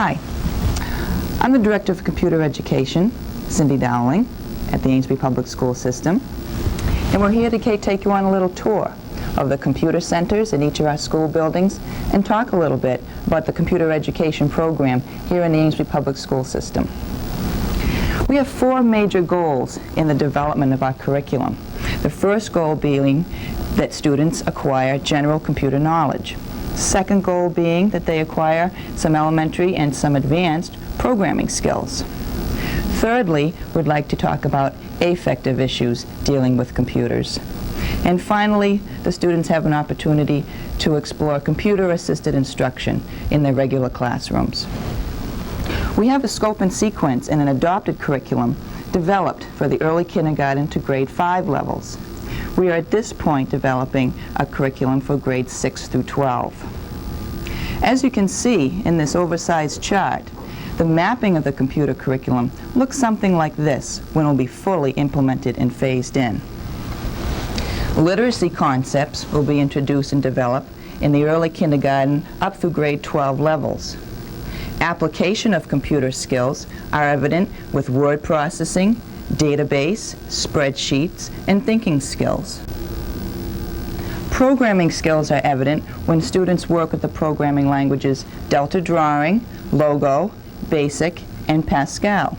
Hi, I'm the Director of Computer Education, Cindy Dowling, at the Amesbury Public School System, and we're here to take you on a little tour of the computer centers in each of our school buildings and talk a little bit about the computer education program here in the Amesbury Public School System. We have four major goals in the development of our curriculum. The first goal being that students acquire general computer knowledge. Second goal being that they acquire some elementary and some advanced programming skills. Thirdly, we'd like to talk about affective issues dealing with computers. And finally, the students have an opportunity to explore computer-assisted instruction in their regular classrooms. We have a scope and sequence in an adopted curriculum developed for the early kindergarten to grade 5 levels. We are at this point developing a curriculum for grades 6 through 12. As you can see in this oversized chart, the mapping of the computer curriculum looks something like this when it will be fully implemented and phased in. Literacy concepts will be introduced and developed in the early kindergarten up through grade 12 levels. Application of computer skills are evident with word processing, database, spreadsheets, and thinking skills. Programming skills are evident when students work with the programming languages Delta Drawing, Logo, Basic, and Pascal.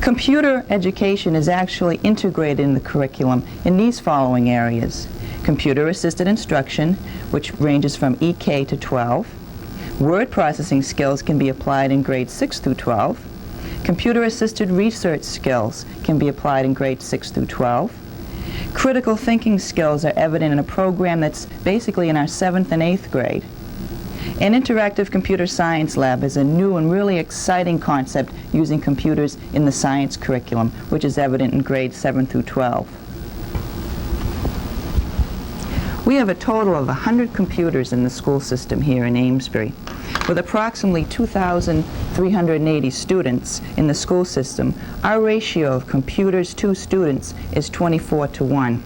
Computer education is actually integrated in the curriculum in these following areas: computer-assisted instruction, which ranges from EK to 12. Word processing skills can be applied in grades 6 through 12. Computer-assisted research skills can be applied in grades 6 through 12. Critical thinking skills are evident in a program that's basically in our 7th and 8th grade. An interactive computer science lab is a new and really exciting concept using computers in the science curriculum, which is evident in grades 7 through 12. We have a total of 100 computers in the school system here in Amesbury. With approximately 2,380 students in the school system, our ratio of computers to students is 24 to 1.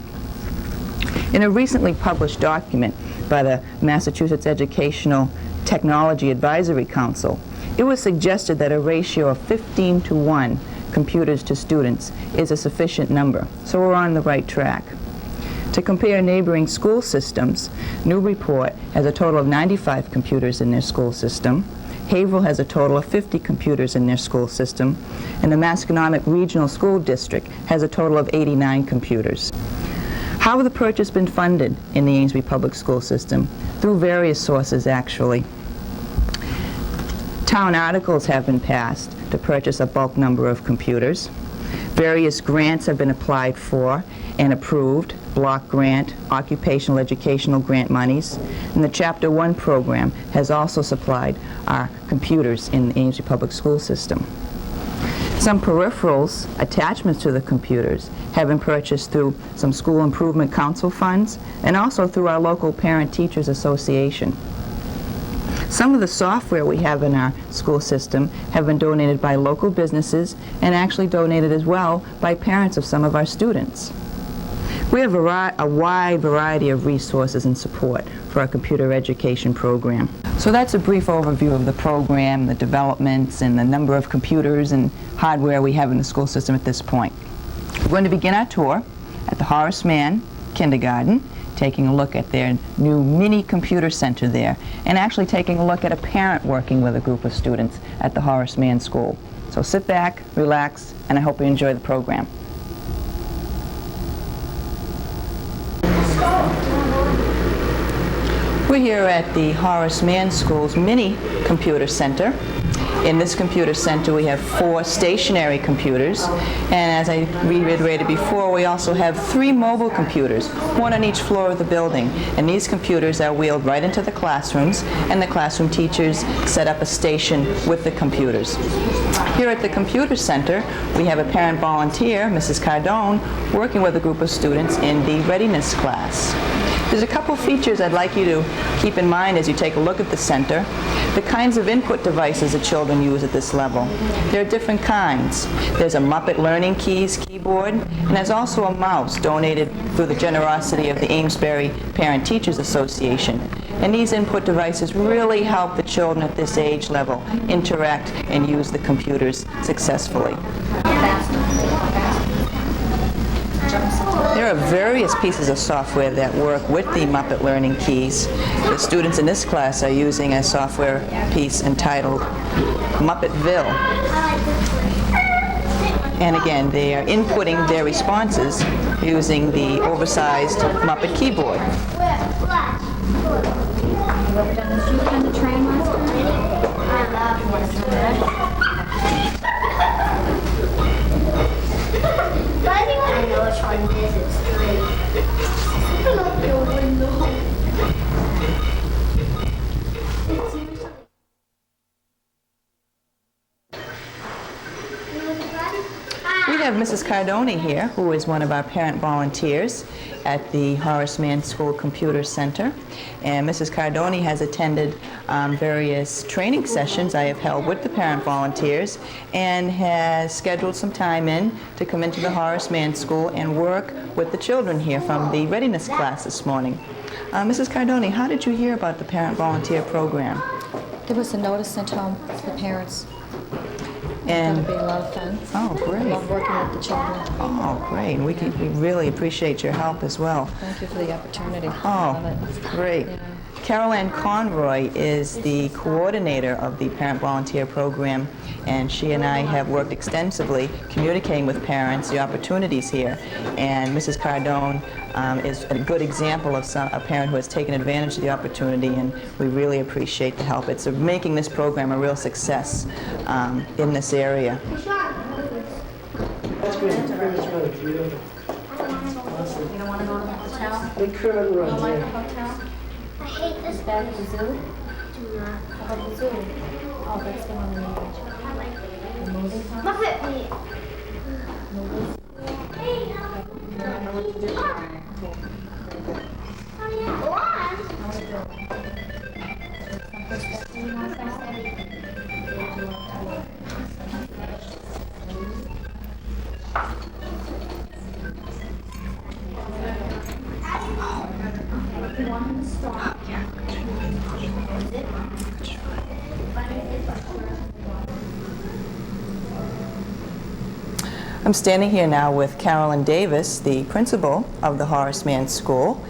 In a recently published document by the Massachusetts Educational Technology Advisory Council, it was suggested that a ratio of 15 to 1 computers to students is a sufficient number, so we're on the right track. To compare neighboring school systems, Newburyport has a total of 95 computers in their school system. Haverhill has a total of 50 computers in their school system, and the Masconomet Regional School District has a total of 89 computers. How has the purchase been funded in the Amesbury Public School System? Through various sources, actually. Town articles have been passed to purchase a bulk number of computers. Various grants have been applied for and approved: block grant, occupational educational grant monies, and the Chapter 1 program has also supplied our computers in the Amesbury Public School System. Some peripherals, attachments to the computers, have been purchased through some School Improvement Council funds and also through our local Parent Teachers Association. Some of the software we have in our school system have been donated by local businesses and actually donated as well by parents of some of our students. We have a wide variety of resources and support for our computer education program. So that's a brief overview of the program, the developments, and the number of computers and hardware we have in the school system at this point. We're going to begin our tour at the Horace Mann Kindergarten, taking a look at their new mini computer center there, and actually taking a look at a parent working with a group of students at the Horace Mann School. So sit back, relax, and I hope you enjoy the program. We're here at the Horace Mann School's mini computer center. In this computer center we have 4 stationary computers, and as I reiterated before, we also have 3 mobile computers, 1 on each floor of the building, and these computers are wheeled right into the classrooms, and the classroom teachers set up a station with the computers. Here at the computer center we have a parent volunteer, Mrs. Cardone, working with a group of students in the readiness class. There's a couple features I'd like you to keep in mind as you take a look at the center. The kinds of input devices that children use at this level. There are different kinds. There's a Muppet Learning Keys keyboard, and there's also a mouse donated through the generosity of the Amesbury Parent Teachers Association. And these input devices really help the children at this age level interact and use the computers successfully. There are various pieces of software that work with the Muppet Learning Keys. The students in this class are using a software piece entitled Muppetville. And again, they are inputting their responses using the oversized Muppet keyboard. I know which one it is. It's great. I love your window. We have Mrs. Cardoni here, who is one of our parent volunteers at the Horace Mann School Computer Center. And Mrs. Cardoni has attended various training sessions I have held with the parent volunteers and has scheduled some time in to come into the Horace Mann School and work with the children here from the readiness class this morning. Mrs. Cardoni, how did you hear about the parent volunteer program? There was a notice sent home to the parents. And It's going to be a lot of fun. Oh, great. I love working with the children. Oh, great. We really appreciate your help as well. Thank you for the opportunity. I Oh, love it. great. Yeah. Carol Ann Conroy is the coordinator of the Parent Volunteer Program, and she and I have worked extensively communicating with parents the opportunities here. And Mrs. Cardone is a good example of a parent who has taken advantage of the opportunity, and we really appreciate the help. It's making this program a real success in this area. That's good. It's really beautiful. You don't want to go to the hotel? Incredible You don't like idea. the hotel? I hate this. Is that the zoo? Do not. How about the zoo? Oh, that's the one we need. I like it. The movie house? Muppet. Movies? You don't know what to do? Oh, yeah. Go on. How would it go? Some perspective you want to say? I'm standing here now with Carolyn Davis, the principal of the Horace Mann School,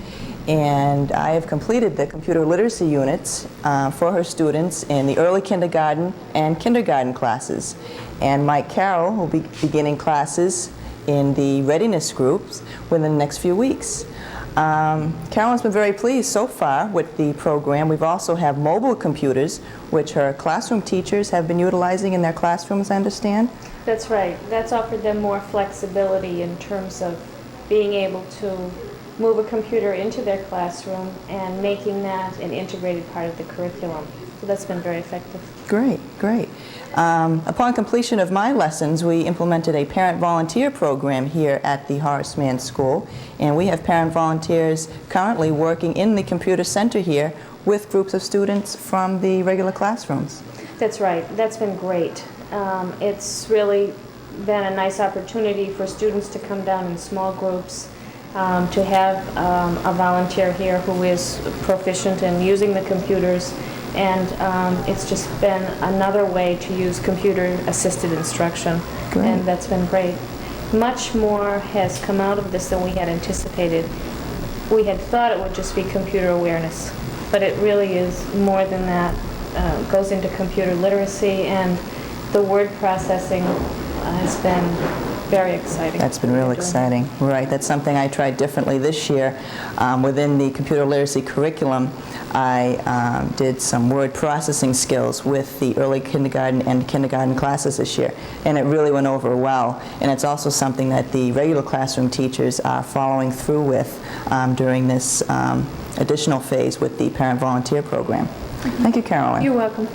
and I have completed the computer literacy units for her students in the early kindergarten and kindergarten classes. And Mike Carroll will be beginning classes in the readiness groups within the next few weeks. Carolyn's been very pleased so far with the program. We've also have mobile computers, which her classroom teachers have been utilizing in their classrooms, I understand. That's right. That's offered them more flexibility in terms of being able to move a computer into their classroom and making that an integrated part of the curriculum. So that's been very effective. Great, great. Upon completion of my lessons, we implemented a parent volunteer program here at the Horace Mann School, and we have parent volunteers currently working in the computer center here with groups of students from the regular classrooms. That's right. That's been great. It's really been a nice opportunity for students to come down in small groups, to have a volunteer here who is proficient in using the computers, and it's just been another way to use computer-assisted instruction, Great. and that's been great. Much more has come out of this than we had anticipated. We had thought it would just be computer awareness, but it really is more than that. Goes into computer literacy, and the word processing has been very exciting. That's been real exciting. Right, that's something I tried differently this year. Within the computer literacy curriculum, I did some word processing skills with the early kindergarten and kindergarten classes this year, and it really went over well. And it's also something that the regular classroom teachers are following through with during this additional phase with the parent volunteer program. Thank you, Carolyn. You're welcome.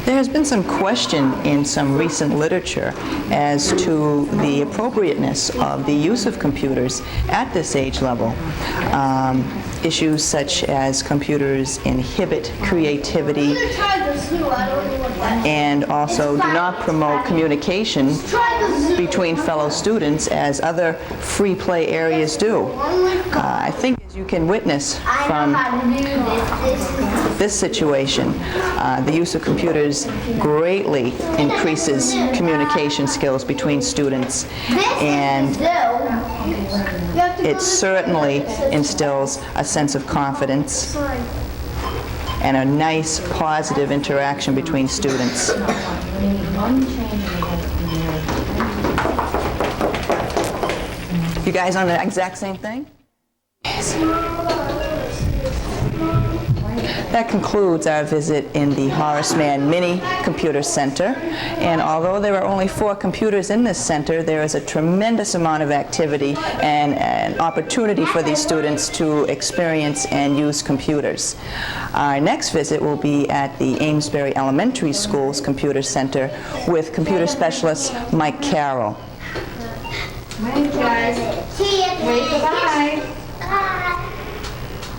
There has been some question in some recent literature as to the appropriateness of the use of computers at this age level. Issues such as computers inhibit creativity and also do not promote communication between fellow students as other free play areas do. I think, as you can witness from this situation, the use of computers greatly increases communication skills between students, and it certainly instills a sense of confidence and a nice positive interaction between students. You guys on the exact same thing? Yes. That concludes our visit in the Horace Mann Mini Computer Center. And although there are only 4 computers in this center, there is a tremendous amount of activity and an opportunity for these students to experience and use computers. Our next visit will be at the Amesbury Elementary School's Computer Center with computer specialist Mike Carroll. Wait, guys. Wait, goodbye.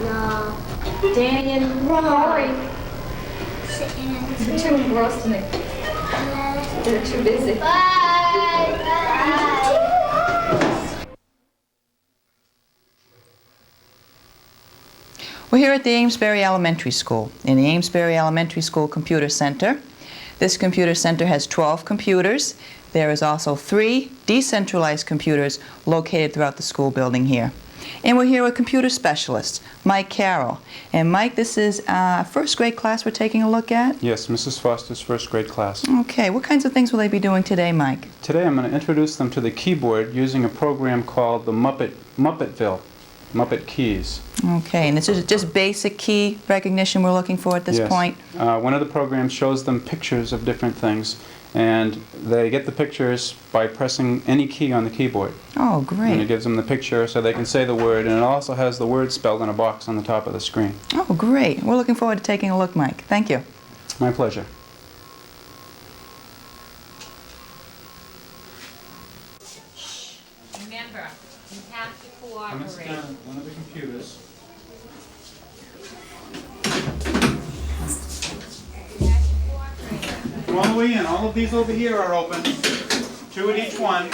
No. Danny and Rory. They're too engrossed in it. They're too busy. Bye. We're here at the Amesbury Elementary School, in the Amesbury Elementary School Computer Center. This computer center has 12 computers. There is also 3 decentralized computers located throughout the school building here. And we're here with computer specialist, Mike Carroll. And Mike, this is a first grade class we're taking a look at? Yes, Mrs. Foster's first grade class. Okay, what kinds of things will they be doing today, Mike? Today I'm going to introduce them to the keyboard using a program called the Muppetville, Muppet Keys. Okay, and this is just basic key recognition we're looking for at this point? One of the programs shows them pictures of different things, and they get the pictures by pressing any key on the keyboard. Oh, And it great. gives them the picture so they can say the word, and it also has the word spelled in a box on the top of the screen. Oh, great. We're looking forward to taking a look, Mike. Thank you. My pleasure. Remember, you have to cooperate. One of the computers. Come all the way in. All of these over here are open. 2 at each one.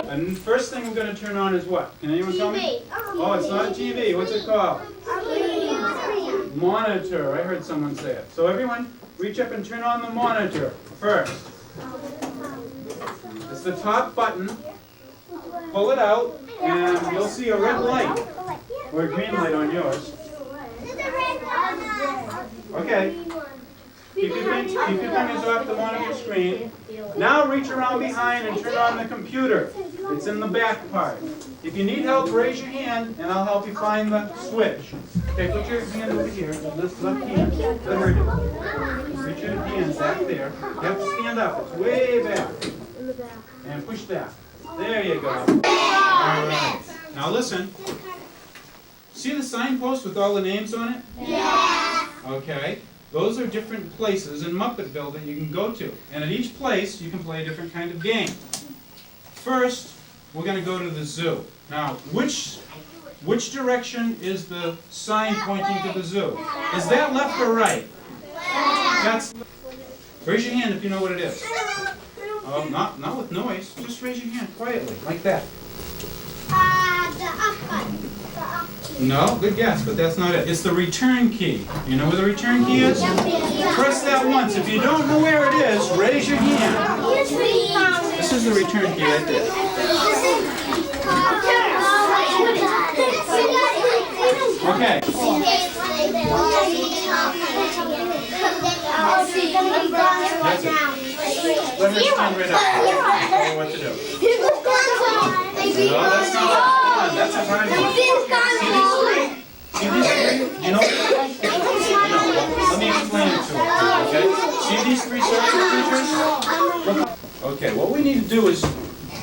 And the first thing we're going to turn on is what? Can anyone tell me? Oh, it's not a TV. What's it called? Monitor. I heard someone say it. So everyone, reach up and turn on the monitor first. It's the top button. Pull it out, and you'll see a red light. Or a green light on yours. Okay. Keep your fingers off the monitor screen. Now reach around behind and turn on the computer. It's in the back part. If you need help, raise your hand, and I'll help you find the switch. Okay, put your hand over here. This left hand. Let her do it. Reach your hand back there. You have to stand up. It's way back. And push that. There you go. All right. Now listen. See the signpost with all the names on it? Yeah. Okay. Those are different places in Muppetville that you can go to. And at each place, you can play a different kind of game. First, we're going to go to the zoo. Now, which direction is the sign pointing to the zoo? Is that left or right? That's. Raise your hand if you know what it is. Not with noise. Just raise your hand quietly, like that. The up button. No, good guess, but that's not it. It's the return key. You know where the return key is? Press that once. If you don't know where it is, raise your hand. This is the return key right there. Okay. That's it. Let her stand right up. Tell her what to do. No, that's not it. That's a hard one. See these three? You know? No. Let me explain it to her. Okay? See these 3 circuit features? Okay, what we need to do is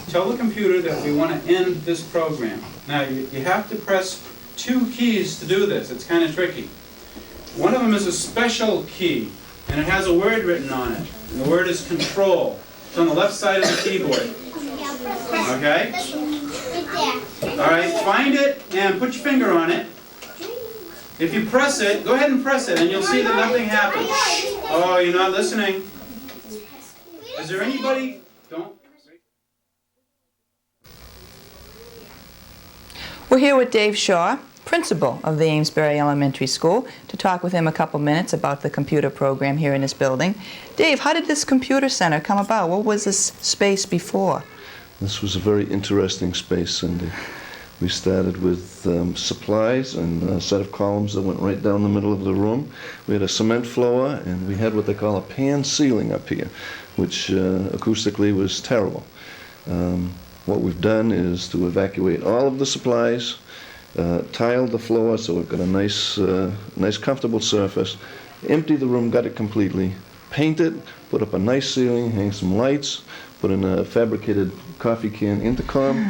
tell the computer that we want to end this program. Now, you have to press two keys to do this. It's kind of tricky. One of them is a special key, and it has a word written on it. And the word is control. It's on the left side of the keyboard. Okay? All right, find it and put your finger on it. If you press it, go ahead and press it, and you'll see that nothing happens. Oh, you're not listening. Is there anybody? Don't. We're here with Dave Shaw, principal of the Amesbury Elementary School, to talk with him a couple minutes about the computer program here in this building. Dave, how did this computer center come about? What was this space before? This was a very interesting space, Cindy. We started with supplies and a set of columns that went right down the middle of the room. We had a cement floor, and we had what they call a pan ceiling up here, which acoustically was terrible. What we've done is to evacuate all of the supplies, tiled the floor so we've got a nice comfortable surface, empty the room, got it completely, paint it, put up a nice ceiling, hang some lights, put in a fabricated coffee can intercom,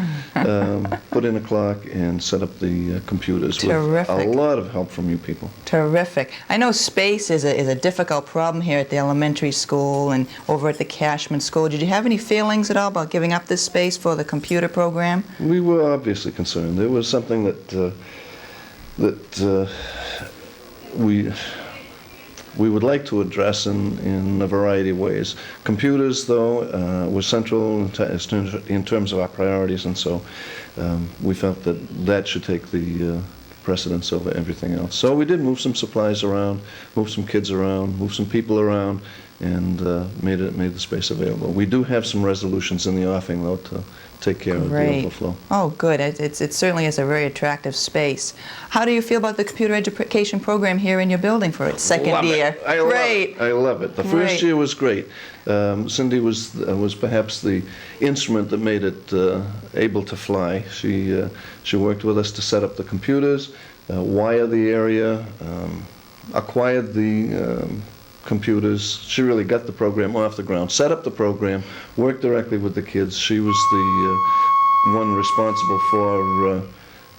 put in a clock, and set up the computers. Terrific. With a lot of help from you people. Terrific. I know space is a difficult problem here at the elementary school and over at the Cashman School. Did you have any feelings at all about giving up this space for the computer program? We were obviously concerned. There was something that we would like to address in a variety of ways. Computers, though, were central in terms of our priorities, and so we felt that should take the precedence over everything else. So we did move some supplies around, move some kids around, move some people around, and made the space available. We do have some resolutions in the offing, though, to take care of the overflow. Oh, good. It certainly is a very attractive space. How do you feel about the computer education program here in your building for its second year? Great. I love it. The first year was great. Cindy was perhaps the instrument that made it able to fly. She worked with us to set up the computers, wire the area, acquired the computers. She really got the program off the ground, set up the program, worked directly with the kids. She was the one responsible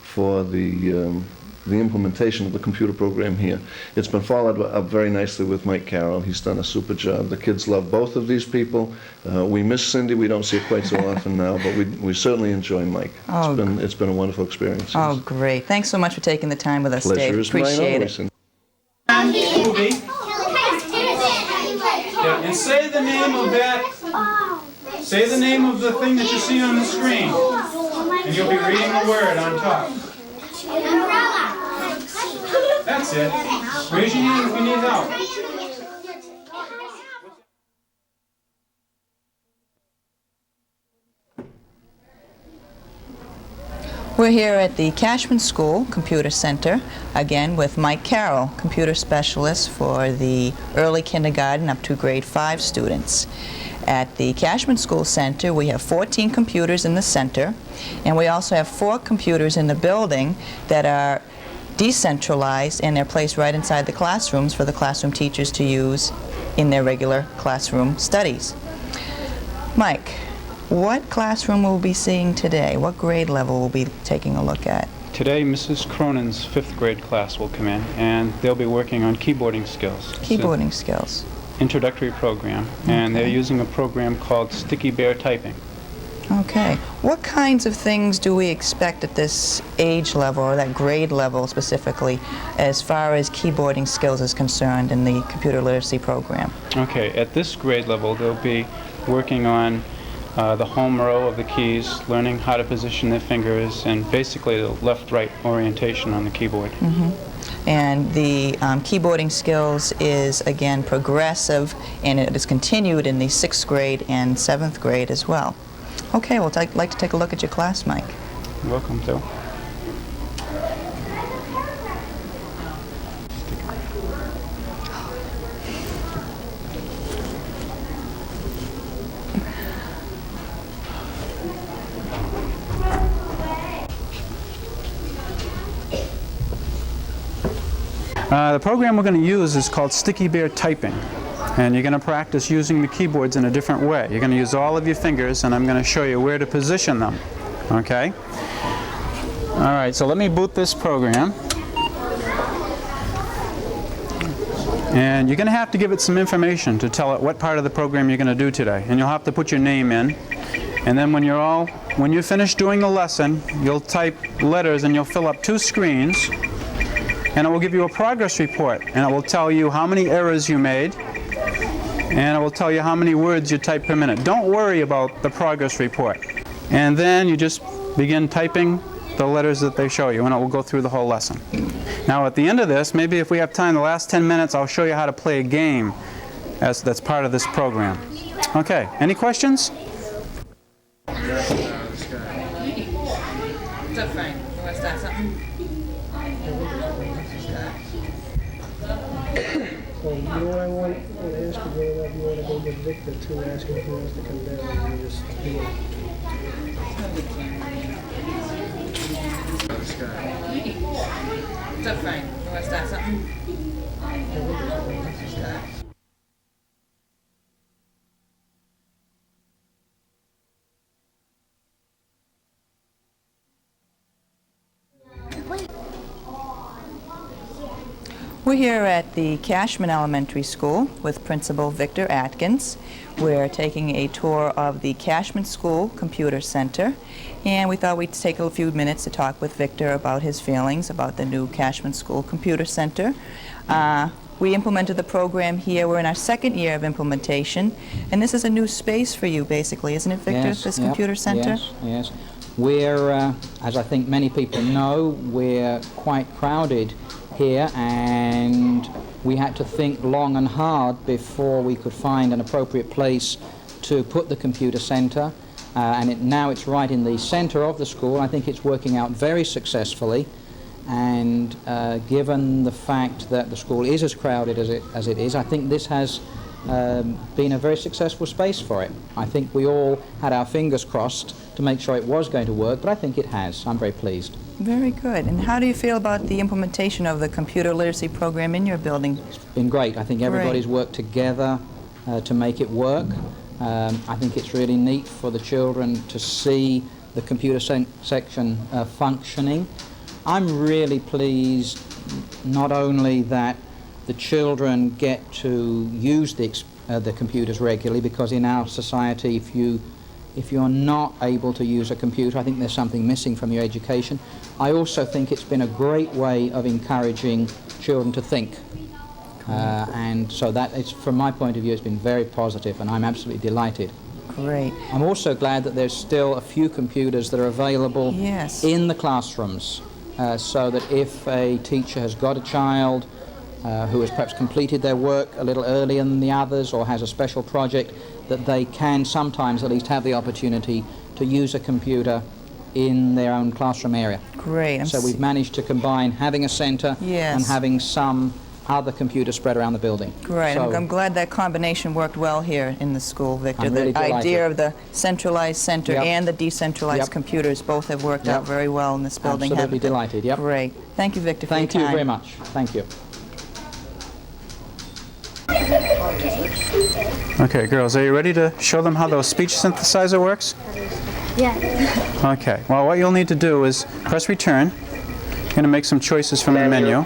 for the implementation of the computer program here. It's been followed up very nicely with Mike Carroll. He's done a super job. The kids love both of these people. We miss Cindy. We don't see her quite so often now, but we certainly enjoy Mike. It's been a wonderful experience. Oh, great. Thanks so much for taking the time with us, Dave. Pleasure is mine always, Cindy. Movie. Yeah, and say the name of that. Say the name of the thing that you see on the screen, and you'll be reading the word on top. That's it. Raise your hand if you need help. We're here at the Cashman School Computer Center, again with Mike Carroll, computer specialist for the early kindergarten up to grade 5 students. At the Cashman School Center, we have 14 computers in the center, and we also have 4 computers in the building that are decentralized, and they're placed right inside the classrooms for the classroom teachers to use in their regular classroom studies. Mike, what classroom will we be seeing today? What grade level will we be taking a look at? Today, Mrs. Cronin's 5th grade class will come in, and they'll be working on keyboarding skills. Keyboarding skills. Introductory program, and they're using a program called Sticky Bear Typing. Okay. What kinds of things do we expect at this age level, or that grade level specifically, as far as keyboarding skills is concerned in the computer literacy program? Okay, at this grade level, they'll be working on the home row of the keys, learning how to position their fingers, and basically the left-right orientation on the keyboard. And the keyboarding skills is, again, progressive, and it is continued in the 6th grade and 7th grade as well. Okay, well, I'd like to take a look at your class, Mike. You're welcome to. The program we're going to use is called Sticky Bear Typing, and you're going to practice using the keyboards in a different way. You're going to use all of your fingers, and I'm going to show you where to position them. Okay? All right, so let me boot this program. And you're going to have to give it some information to tell it what part of the program you're going to do today. And you'll have to put your name in. And then when you're finished doing the lesson, you'll type letters and you'll fill up 2 screens. And it will give you a progress report. And it will tell you how many errors you made. And it will tell you how many words you type per minute. Don't worry about the progress report. And then you just begin typing the letters that they show you, and it will go through the whole lesson. Now at the end of this, maybe if we have time, the last 10 minutes, I'll show you how to play a game that's part of this program. Okay, any questions? What's up, Frank? You want to start something? So, you know what I want to ask you, whether you want to go with Victor too, ask him if he wants to come down and just do it. What's up, Frank? You want to start something? We're here at the Cashman Elementary School with Principal Victor Atkins. We're taking a tour of the Cashman School Computer Center, and we thought we'd take a few minutes to talk with Victor about his feelings about the new Cashman School Computer Center. We implemented the program here. We're in our 2nd year of implementation, and this is a new space for you, basically, isn't it, Victor, Yes, this yep, computer center? Yes. We're, as I think many people know, we're quite crowded here, and we had to think long and hard before we could find an appropriate place to put the computer center. Now it's right in the center of the school. I think it's working out very successfully, and given the fact that the school is as crowded as it is, I think this has been a very successful space for it. I think we all had our fingers crossed to make sure it was going to work, but I think it has. I'm very pleased. Very good. And how do you feel about the implementation of the computer literacy program in your building? It's been great. I think everybody's worked together to make it work. I think it's really neat for the children to see the computer section functioning. I'm really pleased not only that the children get to use the computers regularly, because in our society, if you're not able to use a computer, I think there's something missing from your education. I also think it's been a great way of encouraging children to think. And so that, from my point of view, it's been very positive, and I'm absolutely delighted. Great. I'm also glad that there's still a few computers that are available in the classrooms, so that if a teacher has got a child who has perhaps completed their work a little earlier than the others, or has a special project, that they can sometimes at least have the opportunity to use a computer in their own classroom area. Great. So we've managed to combine having a center and having some other computers spread around the building. Great. So I'm glad that combination worked well here in the school, Victor. I'm really the delighted. idea of the centralized center and the decentralized computers both have worked out very well in this building. Absolutely delighted, yep. Great. Thank you, Victor, for your time. Thank you very much. Thank you. Okay, girls, are you ready to show them how the speech synthesizer works? Yeah. Okay, well, what you'll need to do is press return. You're going to make some choices from the menu.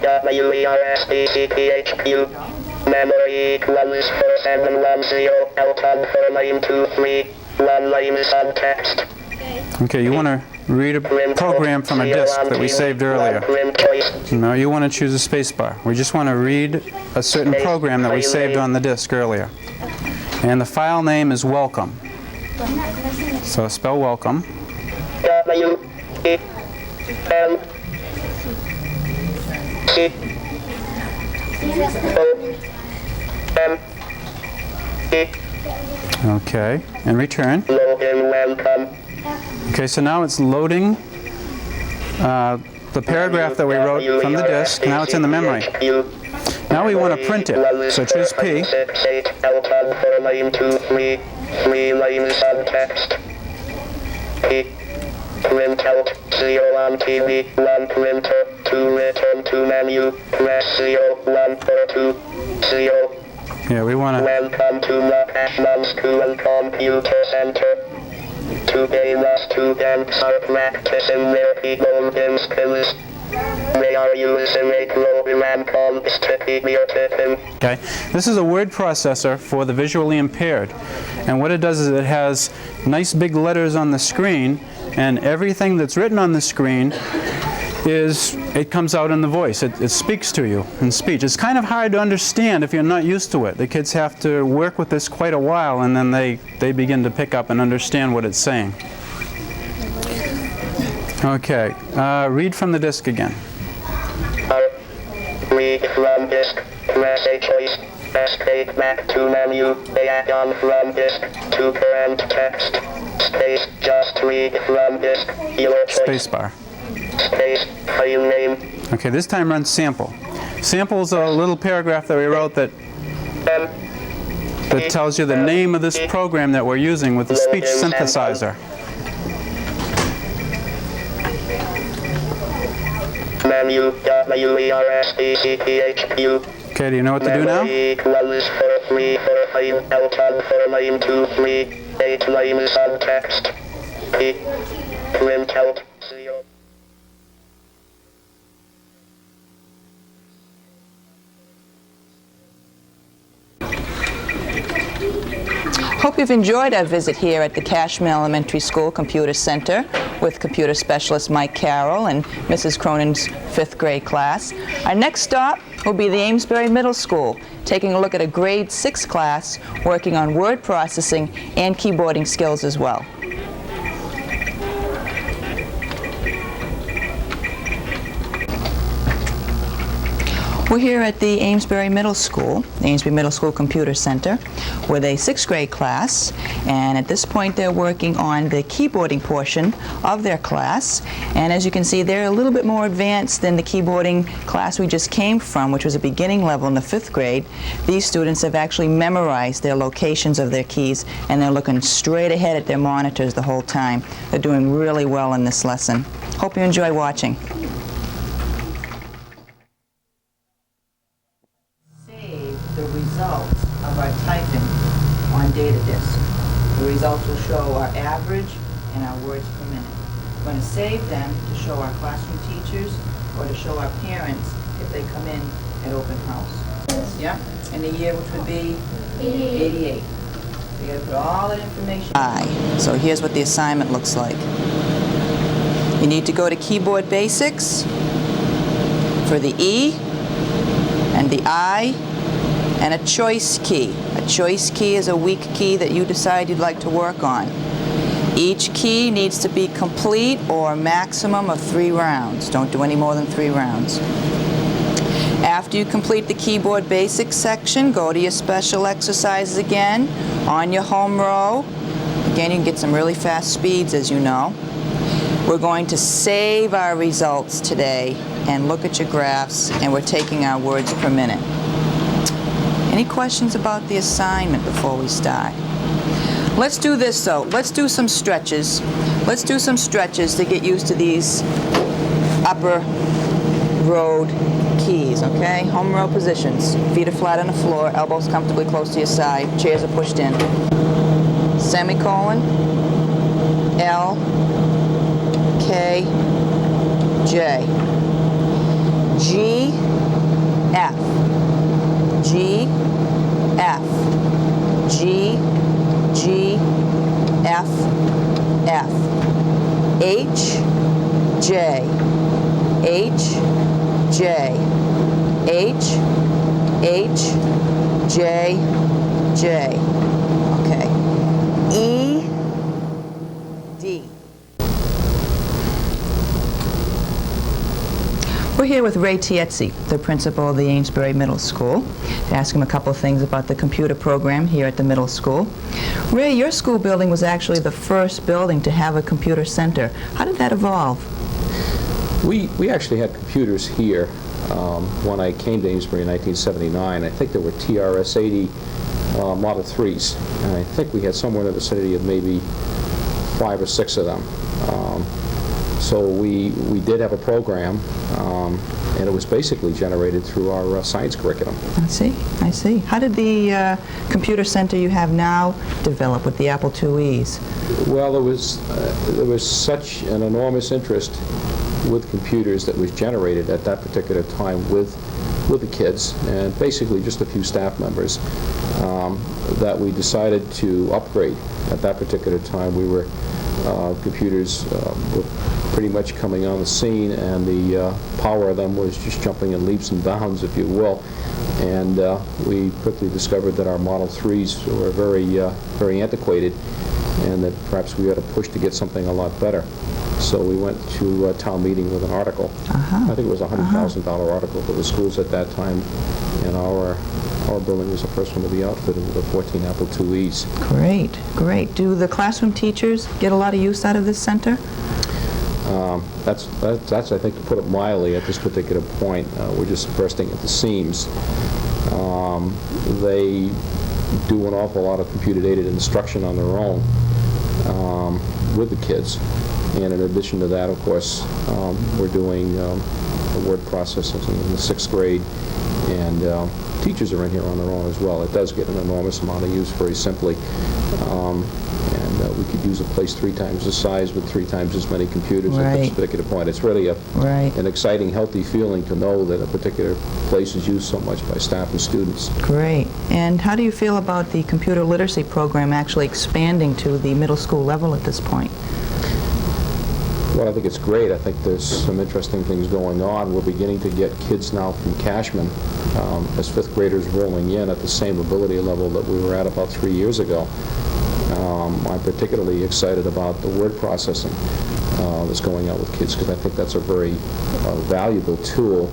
Memory equals 4710 L10 for line 23. One line is subtext. Okay, you want to read a program from a disk that we saved earlier. No, you want to choose a spacebar. We just want to read a certain program that we saved on the disk earlier. And the file name is welcome. So spell welcome. Okay, and return. Okay, so now it's loading the paragraph that we wrote from the disk. Now it's in the memory. Now we want to print it. So choose P. Print out 0 on TV, 1 printer, 2 return to menu, press 0, 1 for 2, 0. Yeah, we want to... Welcome to the Cashman School Computer Center. Today last students are practicing their golden skills. They are using a program called Sticky Tipping. Okay, this is a word processor for the visually impaired, and what it does is it has nice big letters on the screen, and everything that's written on the screen it comes out in the voice. It speaks to you in speech. It's kind of hard to understand if you're not used to it. The kids have to work with this quite a while, and then they begin to pick up and understand what it's saying. Okay, read from the disc again. Read from disc, press a choice, escape back to menu, add on from disc, to current text, space, just read from disc, your choice. Spacebar. Space, file name. Okay, this time run sample. Sample's a little paragraph that we wrote that tells you the name of this program that we're using with the speech synthesizer. Menu, W-E-R-S-D-C-P-H-U. Okay, do you know what to do now? Equals 4-3-4-5, L-tab 4-9-2-3, 8 lines of text. E. Print out. CO. Hope you've enjoyed our visit here at the Cashman Elementary School Computer Center with computer specialist Mike Carroll and Mrs. Cronin's 5th grade class. Our next stop will be the Amesbury Middle School, taking a look at a grade 6 class working on word processing and keyboarding skills as well. We're here at the Amesbury Middle School, the Amesbury Middle School Computer Center, with a 6th grade class, and at this point they're working on the keyboarding portion of their class, and as you can see they're a little bit more advanced than the keyboarding class we just came from, which was a beginning level in the 5th grade. These students have actually memorized their locations of their keys, and they're looking straight ahead at their monitors the whole time. They're doing really well in this lesson. Hope you enjoy watching. The results of our typing on data disk. The results will show our average and our words per minute. We're going to save them to show our classroom teachers or to show our parents if they come in at open house. Yeah? And the year which would be 88. So you got to put all that information. So here's what the assignment looks like. You need to go to Keyboard Basics for the E and the I and a choice key. A choice key is a weak key that you decide you'd like to work on. Each key needs to be complete or a maximum of 3 rounds. Don't do any more than 3 rounds. After you complete the Keyboard Basics section, go to your special exercises again on your home row. Again, you can get some really fast speeds, as you know. We're going to save our results today and look at your graphs, and we're taking our words per minute. Any questions about the assignment before we start? Let's do this though. Let's do some stretches. Let's do some stretches to get used to these upper road keys, okay? Home row positions. Feet are flat on the floor, elbows comfortably close to your side, chairs are pushed in. Semicolon, L, K, J, G, F, G, F, G, G, F, F, H, J, H, J, H, H, J, J. Okay. E, D. We're here with Ray Tietzi, the principal of the Amesbury Middle School, to ask him a couple of things about the computer program here at the middle school. Ray, your school building was actually the first building to have a computer center. How did that evolve? We actually had computers here when I came to Amesbury in 1979. I think there were TRS-80 Model 3s, and I think we had somewhere in the vicinity of maybe 5 or 6 of them. So we did have a program, and it was basically generated through our science curriculum. I see, I see. How did the computer center you have now develop with the Apple IIes? Well, there was such an enormous interest with computers that was generated at that particular time with the kids, and basically just a few staff members, that we decided to upgrade. At that particular time, we were computers were pretty much coming on the scene, and the power of them was just jumping in leaps and bounds, if you will. And we quickly discovered that our Model 3s were very antiquated, and that perhaps we ought to push to get something a lot better. So we went to a town meeting with an article. I think it was a $100,000 article for the schools at that time, and our building was the first one to be outfitted with the 14 Apple IIes. Great, great. Do the classroom teachers get a lot of use out of this center? That's I think, to put it mildly, at this particular point. We're just bursting at the seams. They do an awful lot of computer-aided instruction on their own with the kids. And in addition to that, of course, we're doing word processing in the 6th grade, and teachers are in here on their own as well. It does get an enormous amount of use very simply. And we could use a place 3 times the size with 3 times as many computers at this particular point. It's really an exciting, healthy feeling to know that a particular place is used so much by staff and students. Great. And how do you feel about the computer literacy program actually expanding to the middle school level at this point? Well, I think it's great. I think there's some interesting things going on. We're beginning to get kids now from Cashman as 5th graders rolling in at the same ability level that we were at about 3 years ago. I'm particularly excited about the word processing that's going on with kids, because I think that's a very valuable tool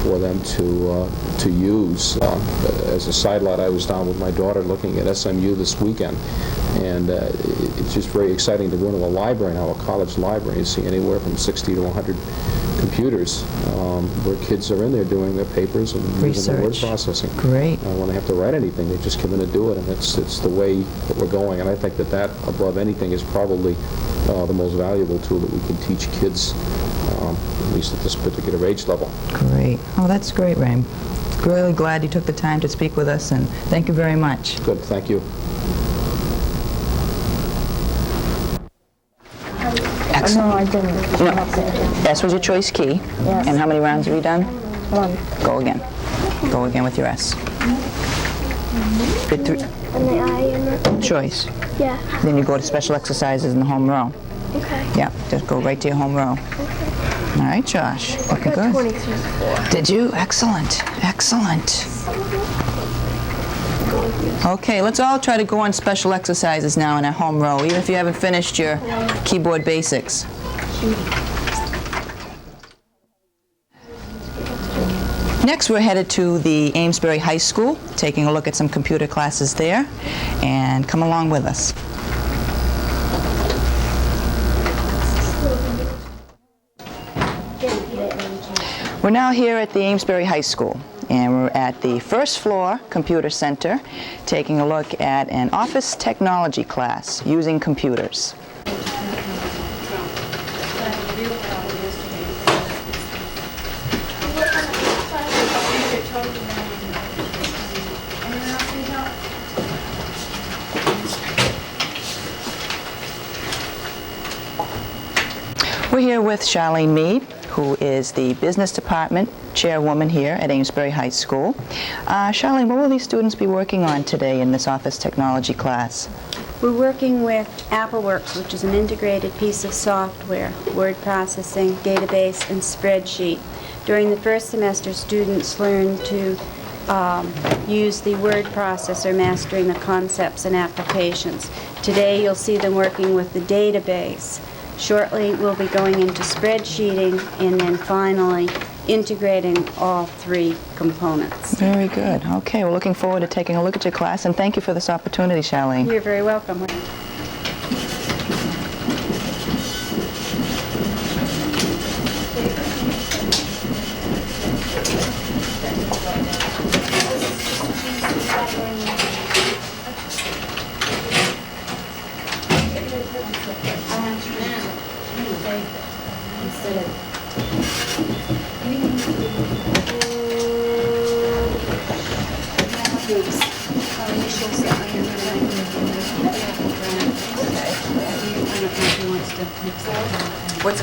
for them to use. As a side lot, I was down with my daughter looking at SMU this weekend, and it's just very exciting to go into a library now, a college library, and see anywhere from 60 to 100 computers where kids are in there doing their papers and using the word processing. Great. When they have to write anything, they just come in and do it, and it's the way that we're going. And I think that above anything, is probably the most valuable tool that we can teach kids, at least at this particular age level. Great. Oh, that's great, Ray. Really glad you took the time to speak with us, and thank you very much. Good. Thank you. Excellent. No, I didn't. No. S was your choice key. Yes. And how many rounds have you done? 1. Go again. Go again with your S. Good And the I and the... choice. Yeah. Then you go to special exercises in the home row. Okay. Yeah, just go right to your home row. All right, Josh. Looking good. 23. Did you? Excellent. Excellent. Okay, let's all try to go on special exercises now in our home row, even if you haven't finished your keyboard basics. Next, we're headed to the Amesbury High School, taking a look at some computer classes there, and come along with us. We're now here at the Amesbury High School, and we're at the first floor computer center, taking a look at an office technology class using computers. We're here with Charlene Mead, who is the Business Department Chairwoman here at Amesbury High School. Charlene, what will these students be working on today in this office technology class? We're working with AppleWorks, which is an integrated piece of software, word processing, database, and spreadsheet. During the first semester, students learn to use the word processor, mastering the concepts and applications. Today, you'll see them working with the database. Shortly, we'll be going into spreadsheeting, and then finally integrating all 3 components. Very good. Okay, we're looking forward to taking a look at your class, and thank you for this opportunity, Charlene. You're very welcome. saved it instead of.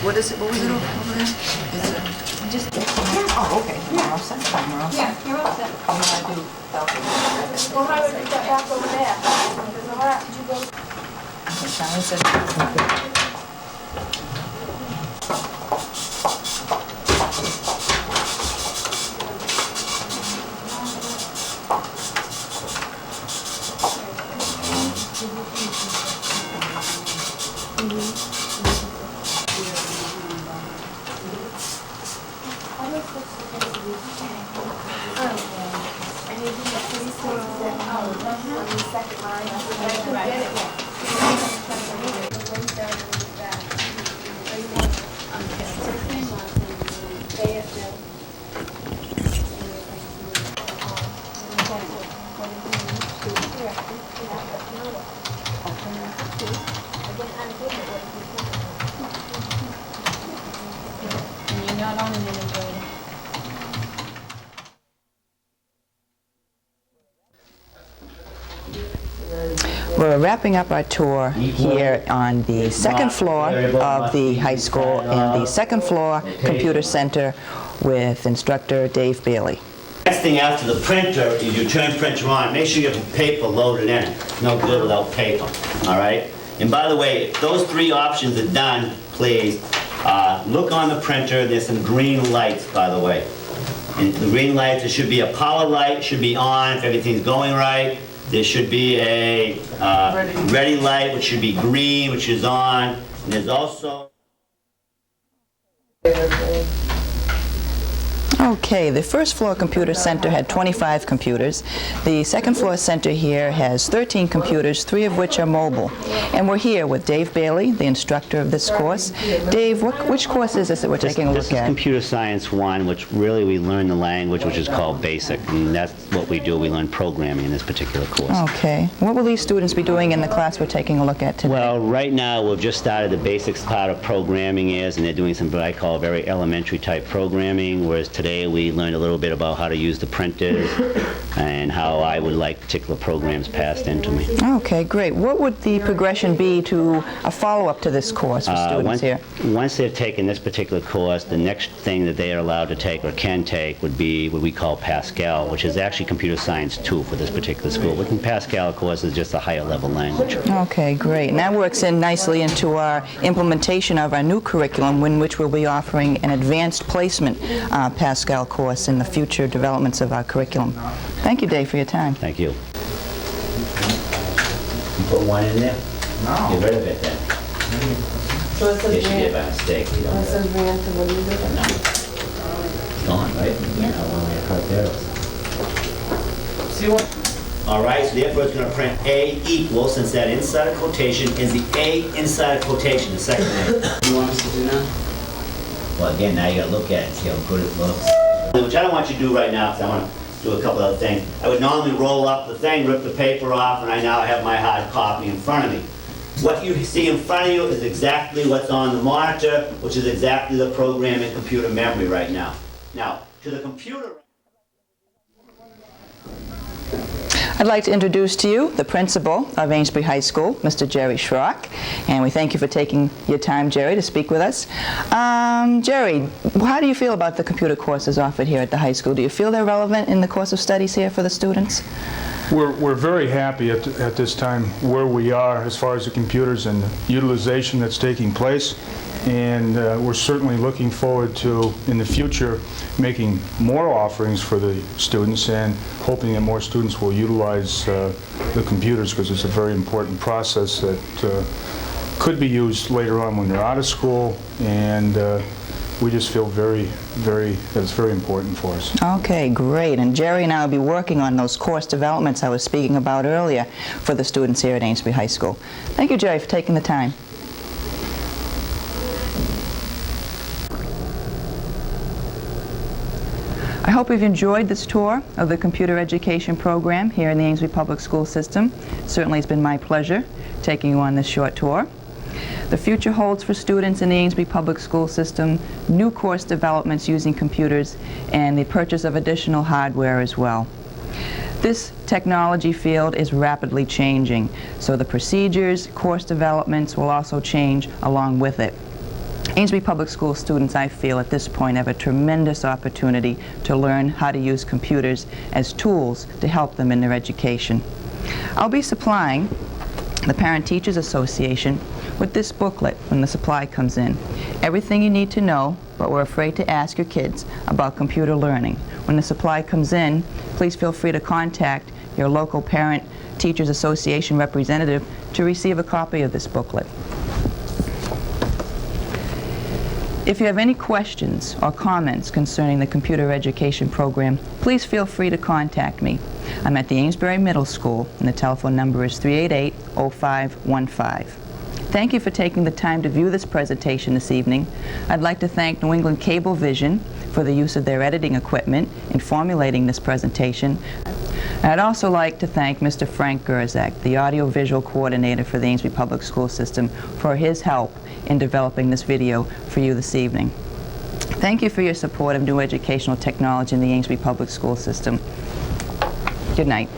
What is it? What was it over there? Just. Oh, okay. We're all set. We're all set. Yeah, you're all set. What do I do? Well, how would you get back over there? There's a lot. Did you go? Okay, Shani said. And you're not on an integrated. We're wrapping up our tour here on the second floor of the high school in the second floor computer center with instructor Dave Bailey. Next thing after the printer is you turn printer on. Make sure you have the paper loaded in. It's no good without paper, all right? And by the way, if those three options are done, please, look on the printer. There's some green lights, by the way. And the green lights, there should be a power light, should be on if everything's going right. There should be a ready light, which should be green, which is on. And there's also... Okay, the first floor computer center had 25 computers. The second floor center here has 13 computers, 3 of which are mobile. And we're here with Dave Bailey, the instructor of this course. Dave, which course is this that we're taking a look at? This is Computer Science 1, which really we learn the language, which is called BASIC. And that's what we do. We learn programming in this particular course. Okay. What will these students be doing in the class we're taking a look at today? Well, right now we've just started the basics part of programming and they're doing some what I call very elementary type programming, whereas today we learned a little bit about how to use the printers and how I would like particular programs passed into me. Okay, great. What would the progression be to a follow-up to this course for students here? Once they've taken this particular course, the next thing that they are allowed to take or can take would be what we call Pascal, which is actually Computer Science 2 for this particular school. But Pascal, of course, is just a higher level language. Okay, great. And that works in nicely into our implementation of our new curriculum, in which we'll be offering an advanced placement Pascal course in the future developments of our curriculum. Thank you, Dave, for your time. Thank you. You put one in there? No. Get rid of it then. So it says Yes, you did by mistake. You don't it says grant to what is it? No. It's gone, right? Yeah. See what? All right, so therefore it's going to print A equals, since that inside of quotation is the A inside of quotation, the second A. You want us to do now? Well, again, now you got to look at it and see how good it looks. Which I don't want you to do right now, because I want to do a couple other things. I would normally roll up the thing, rip the paper off, and I now have my hard copy in front of me. What you see in front of you is exactly what's on the monitor, which is exactly the program in computer memory right now. Now, to the computer... I'd like to introduce to you the principal of Amesbury High School, Mr. Jerry Schrock, and we thank you for taking your time, Jerry, to speak with us. Jerry, how do you feel about the computer courses offered here at the high school? Do you feel they're relevant in the course of studies here for the students? We're very happy at this time where we are as far as the computers and the utilization that's taking place, and we're certainly looking forward to, in the future, making more offerings for the students and hoping that more students will utilize the computers, because it's a very important process that could be used later on when they're out of school, and we just feel that it's very important for us. Okay, great. And Jerry and I will be working on those course developments I was speaking about earlier for the students here at Amesbury High School. Thank you, Jerry, for taking the time. I hope you've enjoyed this tour of the computer education program here in the Amesbury Public School System. Certainly it's been my pleasure taking you on this short tour. The future holds for students in the Amesbury Public School System new course developments using computers and the purchase of additional hardware as well. This technology field is rapidly changing, so the procedures, course developments will also change along with it. Amesbury Public School students, I feel, at this point have a tremendous opportunity to learn how to use computers as tools to help them in their education. I'll be supplying the Parent Teachers Association with this booklet when the supply comes in. Everything you need to know, but we're afraid to ask your kids about computer learning. When the supply comes in, please feel free to contact your local Parent Teachers Association representative to receive a copy of this booklet. If you have any questions or comments concerning the computer education program, please feel free to contact me. I'm at the Amesbury Middle School, and the telephone number is 388-0515. Thank you for taking the time to view this presentation this evening. I'd like to thank New England Cablevision for the use of their editing equipment in formulating this presentation. And I'd also like to thank Mr. Frank Gerzak, the audiovisual coordinator for the Amesbury Public School System, for his help in developing this video for you this evening. Thank you for your support of new educational technology in the Amesbury Public School System. Good night.